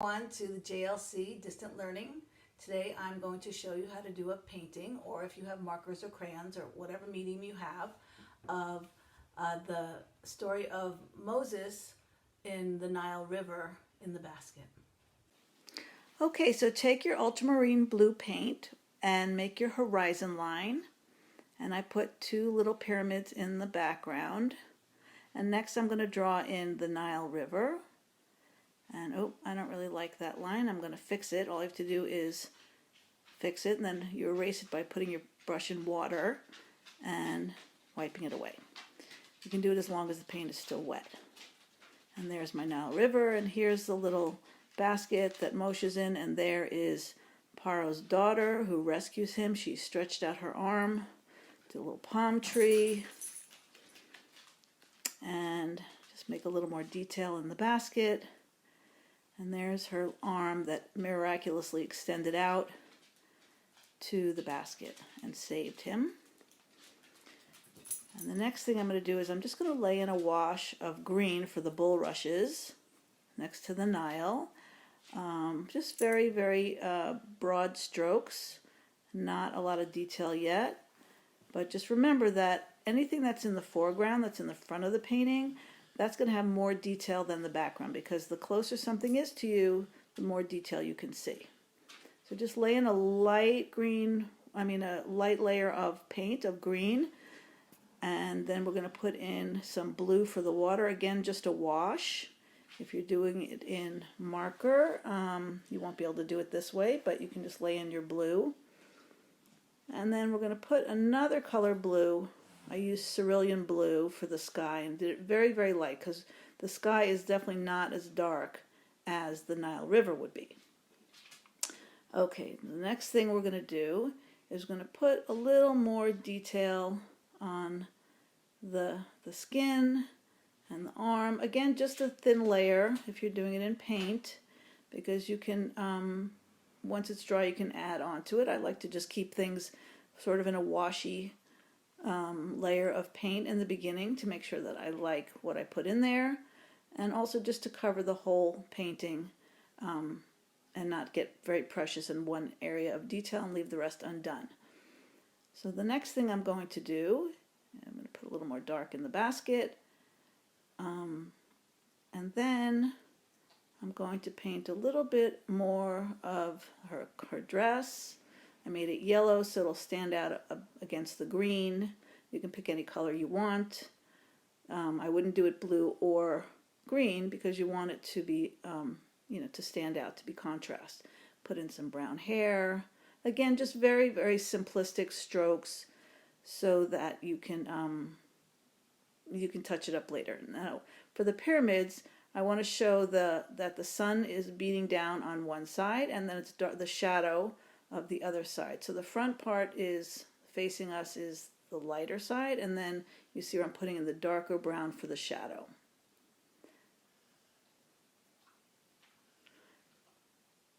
On to the JLC Distant Learning. Today I'm going to show you how to do a painting, or if you have markers or crayons or whatever medium you have, of the story of Moses in the Nile River in the basket. Okay, so take your ultramarine blue paint and make your horizon line. And I put two little pyramids in the background. And next I'm going to draw in the Nile River. And oh, I don't really like that line. I'm going to fix it. All I have to do is fix it, and then you erase it by putting your brush in water and wiping it away. You can do it as long as the paint is still wet. And there's my Nile River, and here's the little basket that Moshe's in, and there is Paro's daughter who rescues him. She stretched out her arm to a little palm tree. And just make a little more detail in the basket. And there's her arm that miraculously extended out to the basket and saved him. And the next thing I'm going to do is I'm just going to lay in a wash of green for the bulrushes next to the Nile. Just very, very broad strokes, not a lot of detail yet. But just remember that anything that's in the foreground, that's in the front of the painting, that's going to have more detail than the background, because the closer something is to you, the more detail you can see. So just lay in a light layer of paint, of green, and then we're going to put in some blue for the water. Again, just a wash. If you're doing it in marker, you won't be able to do it this way, but you can just lay in your blue. And then we're going to put another color blue. I used cerulean blue for the sky and did it very, very light, because the sky is definitely not as dark as the Nile River would be. Okay, the next thing we're going to do is we're going to put a little more detail on the skin and the arm. Again, just a thin layer if you're doing it in paint, because you can, once it's dry, you can add onto it. I like to just keep things sort of in a washy layer of paint in the beginning to make sure that I like what I put in there, and also just to cover the whole painting and not get very precious in one area of detail and leave the rest undone. So the next thing I'm going to do, I'm going to put a little more dark in the basket, and then I'm going to paint a little bit more of her dress. I made it yellow so it'll stand out against the green. You can pick any color you want. I wouldn't do it blue or green because you want it to be, to stand out, to be contrast. Put in some brown hair. Again, just very, very simplistic strokes so that you can touch it up later. Now, for the pyramids, I want to show that the sun is beating down on one side, and then it's the shadow of the other side. So the front part is facing us is the lighter side, and then you see where I'm putting in the darker brown for the shadow.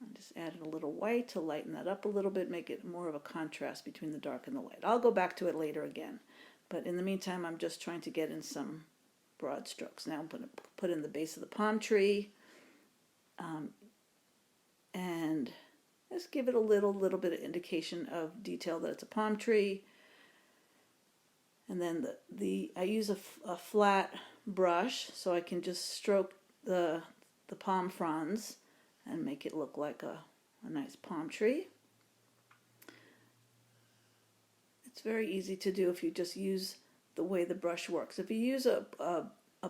I just added a little white to lighten that up a little bit, make it more of a contrast between the dark and the light. I'll go back to it later again, but in the meantime I'm just trying to get in some broad strokes. Now I'm going to put in the base of the palm tree, and just give it a little bit of indication of detail that it's a palm tree. And then I use a flat brush so I can just stroke the palm fronds and make it look like a nice palm tree. It's very easy to do if you just use the way the brush works. If you use a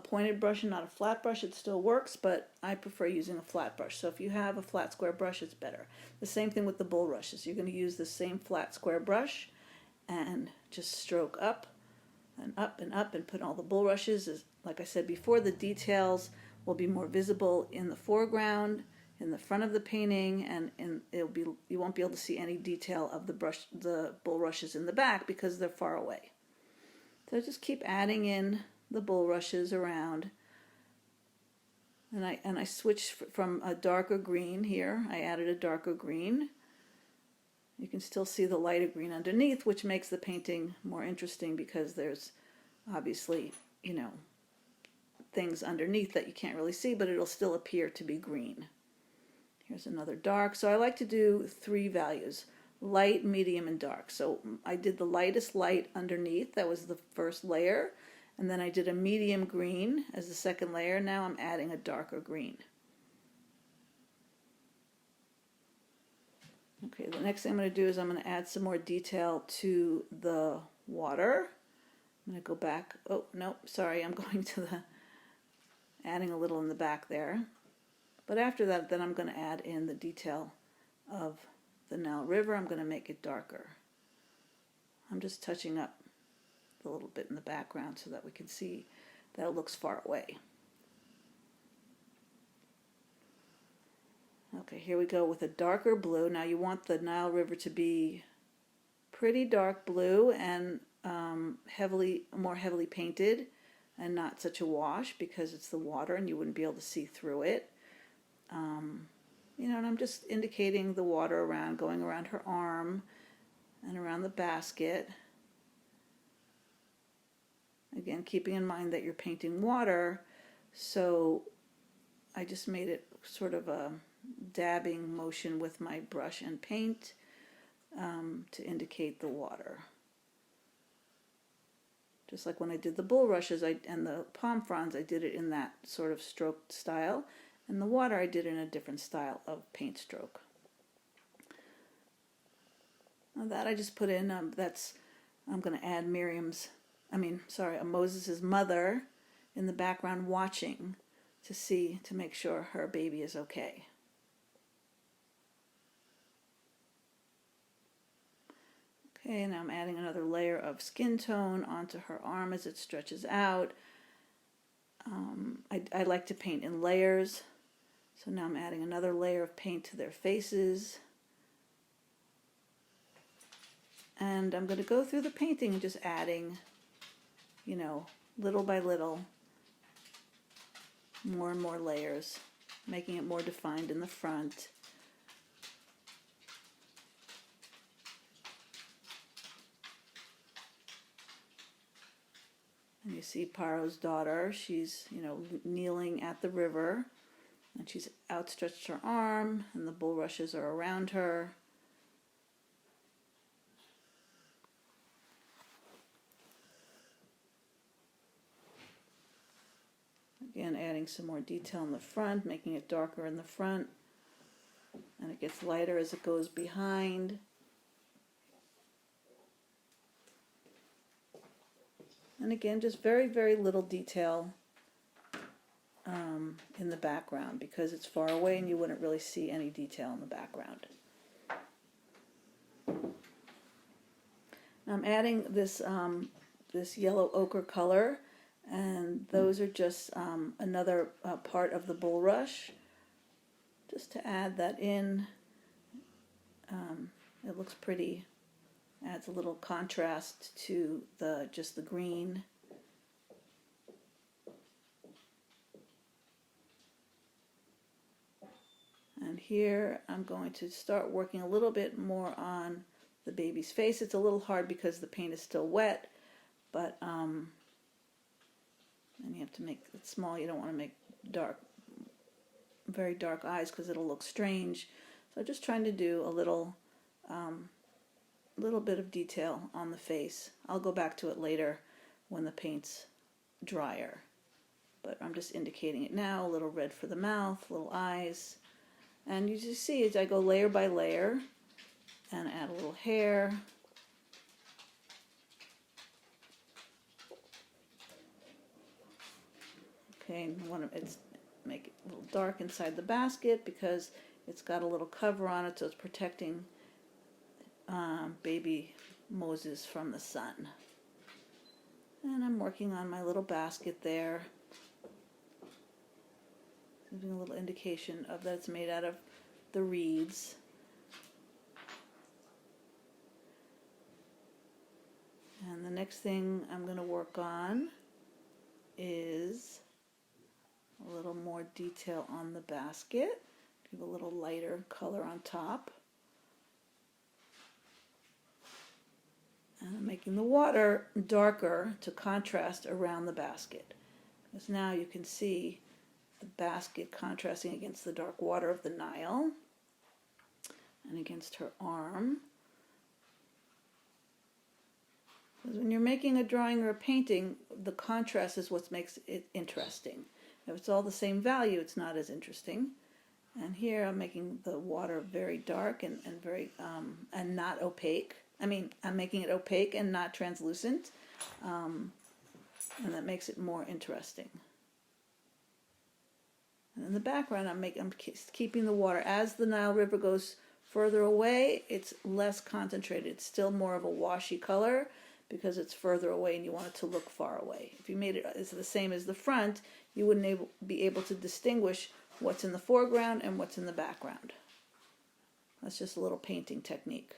pointed brush and not a flat brush, it still works, but I prefer using a flat brush. So if you have a flat square brush, it's better. The same thing with the bulrushes. You're going to use the same flat square brush and just stroke up and up and up and put all the bulrushes. Like I said before, the details will be more visible in the foreground, in the front of the painting, and you won't be able to see any detail of the bulrushes in the back because they're far away. So just keep adding in the bulrushes around, and I switched from a darker green here. I added a darker green. You can still see the lighter green underneath, which makes the painting more interesting because there's obviously, things underneath that you can't really see, but it'll still appear to be green. Here's another dark. So I like to do 3 values: light, medium, and dark. So I did the lightest light underneath. That was the first layer. And then I did a medium green as the second layer. Now I'm adding a darker green. Okay, the next thing I'm going to do is I'm going to add some more detail to the water. I'm going to go back. Oh, no, sorry. I'm going to the, adding a little in the back there. But after that, then I'm going to add in the detail of the Nile River. I'm going to make it darker. I'm just touching up a little bit in the background so that we can see that it looks far away. Okay, here we go with a darker blue. Now you want the Nile River to be pretty dark blue and more heavily painted and not such a wash because it's the water and you wouldn't be able to see through it. You know, and I'm just indicating the water around, going around her arm and around the basket. Again, keeping in mind that you're painting water, so I just made it sort of a dabbing motion with my brush and paint to indicate the water. Just like when I did the bulrushes and the palm fronds, I did it in that sort of stroked style. And the water I did in a different style of paint stroke. Now that I just put in, I'm going to add Moses' mother in the background watching to make sure her baby is okay. Okay, now I'm adding another layer of skin tone onto her arm as it stretches out. I like to paint in layers. So now I'm adding another layer of paint to their faces. And I'm going to go through the painting and just adding, you know, little by little, more and more layers, making it more defined in the front. And you see Paro's daughter, she's, you know, kneeling at the river. And she's outstretched her arm, and the bulrushes are around her. Again, adding some more detail in the front, making it darker in the front. And it gets lighter as it goes behind. And again, just very, very little detail in the background because it's far away and you wouldn't really see any detail in the background. Now I'm adding this yellow ochre color, and those are just another part of the bulrush. Just to add that in, it looks pretty. Adds a little contrast to just the green. And here I'm going to start working a little bit more on the baby's face. It's a little hard because the paint is still wet, but and you have to make it small. You don't want to make very dark eyes because it'll look strange. So I'm just trying to do a little bit of detail on the face. I'll go back to it later when the paint's drier. But I'm just indicating it now. A little red for the mouth, little eyes. And you just see as I go layer by layer and add a little hair. Okay, and make it a little dark inside the basket because it's got a little cover on it, so it's protecting baby Moses from the sun. And I'm working on my little basket there, giving a little indication of that it's made out of the reeds. And the next thing I'm going to work on is a little more detail on the basket. Give a little lighter color on top. And I'm making the water darker to contrast around the basket. Because now you can see the basket contrasting against the dark water of the Nile. and against her arm. Because when you're making a drawing or a painting, the contrast is what makes it interesting. If it's all the same value, it's not as interesting. And here I'm making the water very dark and very and not opaque. I mean, I'm making it opaque and not translucent, and that makes it more interesting. And in the background, I'm keeping the water. As the Nile River goes further away, it's less concentrated. It's still more of a washy color because it's further away and you want it to look far away. If you made it as the same as the front, you wouldn't be able to distinguish what's in the foreground and what's in the background. That's just a little painting technique.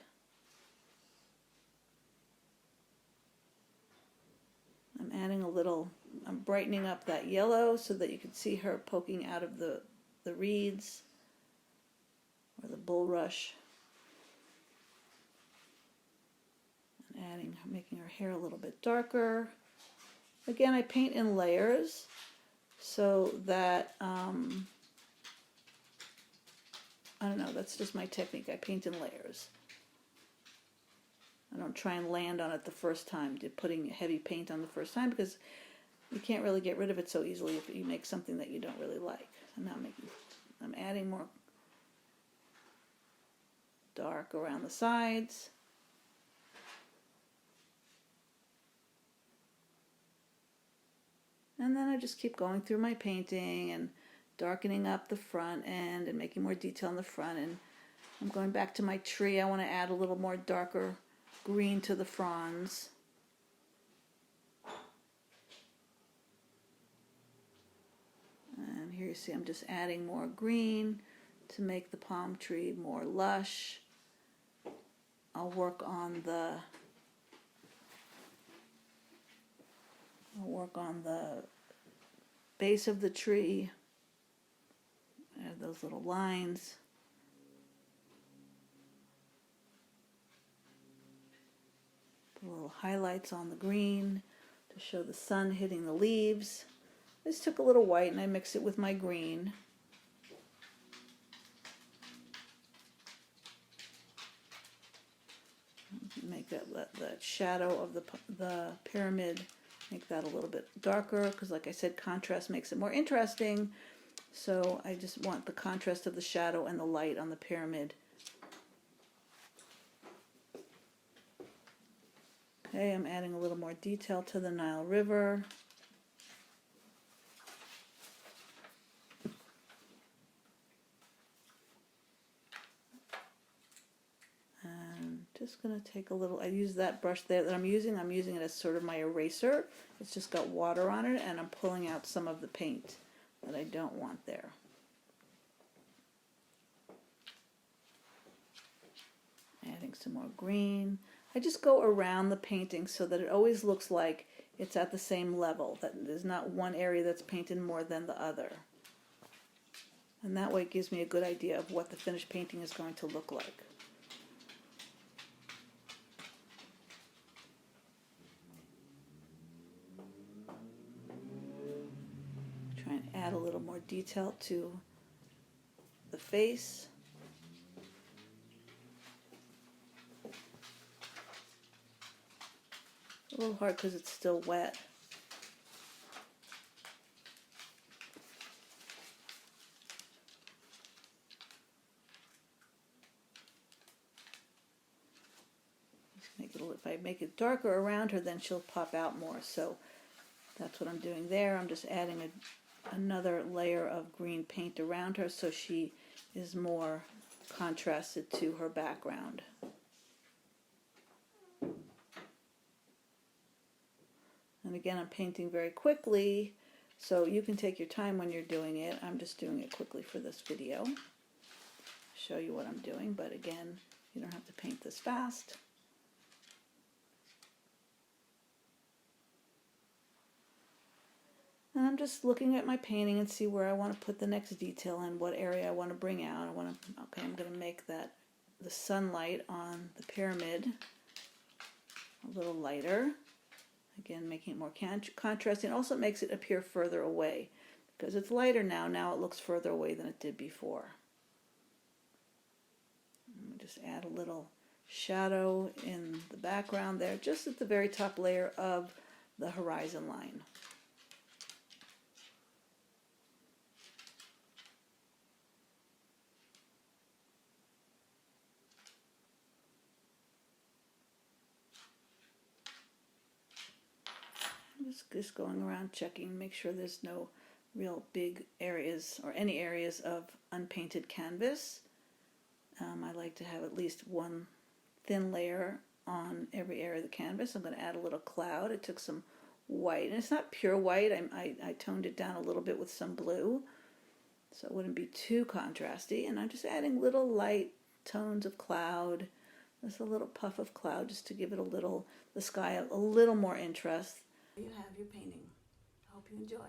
I'm brightening up that yellow so that you can see her poking out of the reeds or the bulrush. And making her hair a little bit darker. Again, I paint in layers so that, I don't know, that's just my technique. I paint in layers. I don't try and land on it the first time, putting heavy paint on the first time, because you can't really get rid of it so easily if you make something that you don't really like. So now I'm adding more dark around the sides. And then I just keep going through my painting and darkening up the front end and making more detail in the front. And I'm going back to my tree. I want to add a little more darker green to the fronds. And here you see I'm just adding more green to make the palm tree more lush. I'll work on the base of the tree. Add those little lines. Put little highlights on the green to show the sun hitting the leaves. I just took a little white and I mixed it with my green. Make that shadow of the pyramid, make that a little bit darker, because like I said, contrast makes it more interesting. So I just want the contrast of the shadow and the light on the pyramid. Okay, I'm adding a little more detail to the Nile River. Just going to take a little, I use that brush there that I'm using it as sort of my eraser. It's just got water on it, and I'm pulling out some of the paint that I don't want there. Adding some more green. I just go around the painting so that it always looks like it's at the same level, that there's not one area that's painted more than the other. And that way it gives me a good idea of what the finished painting is going to look like. Add a little more detail to the face. A little hard because it's still wet. If I make it darker around her, then she'll pop out more. So that's what I'm doing there. I'm just adding another layer of green paint around her so she is more contrasted to her background. And again, I'm painting very quickly, so you can take your time when you're doing it. I'm just doing it quickly for this video. Show you what I'm doing, but again, you don't have to paint this fast. And I'm just looking at my painting and see where I want to put the next detail and what area I want to bring out. I'm going to make the sunlight on the pyramid a little lighter. Again, making it more contrasting. Also makes it appear further away because it's lighter now. Now it looks further away than it did before. just add a little shadow in the background there, just at the very top layer of the horizon line. Just going around checking, make sure there's no real big areas or any areas of unpainted canvas. I like to have at least one thin layer on every area of the canvas. I'm going to add a little cloud. I took some white, and it's not pure white. I toned it down a little bit with some blue, so it wouldn't be too contrasty. And I'm just adding little light tones of cloud, just a little puff of cloud, just to give it the sky a little more interest. You have your painting. I hope you enjoy.